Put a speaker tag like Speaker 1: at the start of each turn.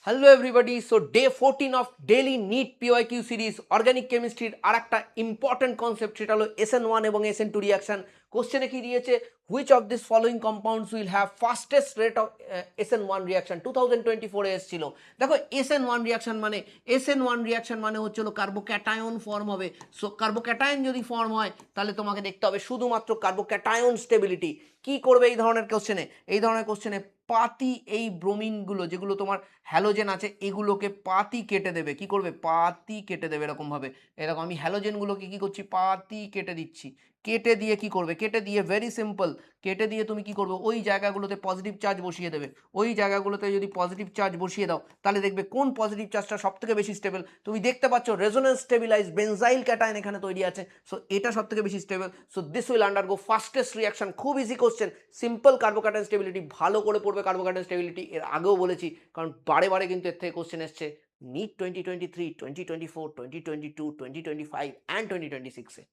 Speaker 1: Hello everybody, so day 14 of daily NEET PYQ series organic কেমিস্ট্রির আর একটা important concept, সেটা হলো SN1 এবং SN2 রিয়াকশন। কোশ্চেনে কি দিয়েছে? Which of this following compounds will have fastest rate of SN1 reaction 2024 এসেছিল। দেখো SN1 রিয়াকশন মানে হচ্ছে হলো কার্বোক্যাটায়ন ফর্ম হবে। সো কার্বোক্যাটায়ন যদি ফর্ম হয় তাহলে তোমাকে দেখতে হবে শুধুমাত্র কার্বোক্যাটায়ন স্টেবিলিটি। কি করবে এই ধরনের কোশ্চেনে? পাতি এই ব্রোমিনগুলো যেগুলো তোমার হ্যালোজেন আছে এগুলোকে পাতি কেটে দেবে। কি করবে? পাতি কেটে দেবে এরকমভাবে। এরকম আমি হ্যালোজেনগুলোকে কি করছি? পাতি কেটে দিচ্ছি। কেটে দিয়ে কি করবে? কেটে দিয়ে ভেরি সিম্পল, কেটে দিয়ে তুমি কি করবে? ওই জায়গাগুলোতে পজিটিভ চার্জ বসিয়ে দেবে। ওই জায়গাগুলোতে যদি পজিটিভ চার্জ বসিয়ে দাও তাহলে দেখবে কোন পজিটিভ চার্জটা সব থেকে বেশি স্টেবল। তুমি দেখতে পাচ্ছ রেজোনেন্স স্টেবিলাইজ বেনজাইল ক্যাটায়ন এখানে তৈরি আছে। সো এটা সব থেকে বেশি stable. So this will undergo fastest reaction. খুব easy question, simple carbocation stability. ভালো করে পড়বে কার্বোক্যাটায়ন স্টেবিলিটি, এর আগেও বলেছি, কারণ বারে বারে কিন্তু এর থেকে কোশ্চেন এসছে নিট 2023, 2024, 2022, 2025 অ্যান্ড 2026-এ।